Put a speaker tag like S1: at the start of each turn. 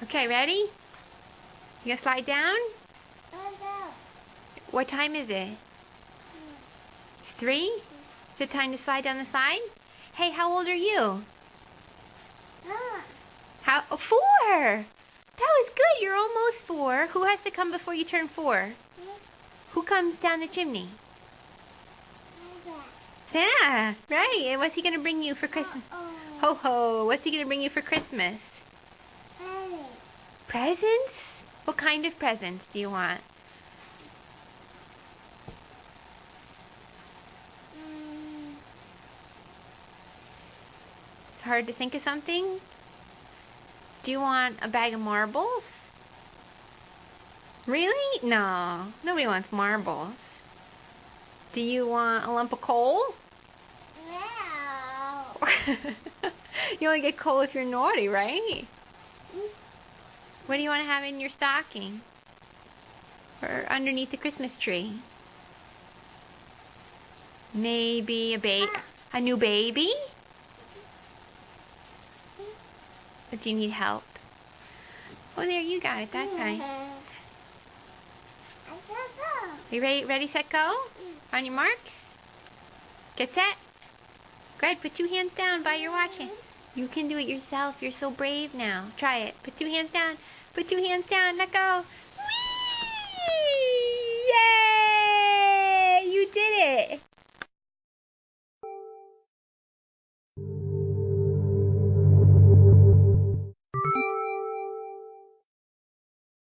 S1: Okay, ready? You gonna slide down? What time is it? 3? Is it time to slide down the slide? Hey, how old are you? 4! That was good. You're almost 4. Who has to come before you turn 4? Who comes down the chimney? Santa. Right. And what's he going to bring you for Christmas? Ho ho. What's he going to bring you for Christmas? Presents? What kind of presents do you want? It's hard to think of something. Do you want a bag of marbles? Really? No. Nobody wants marbles. Do you want a lump of coal? No. You only get coal if you're naughty, right? What do you want to have in your stocking? Or underneath the Christmas tree? Maybe a new baby? Or do you need help? Oh, there, you got it that time. Are you ready, set, go? On your marks? Get set. Good, put 2 hands down while you're watching. You can do it yourself. You're so brave now. Try it. Put 2 hands down. Put 2 hands down. Let go.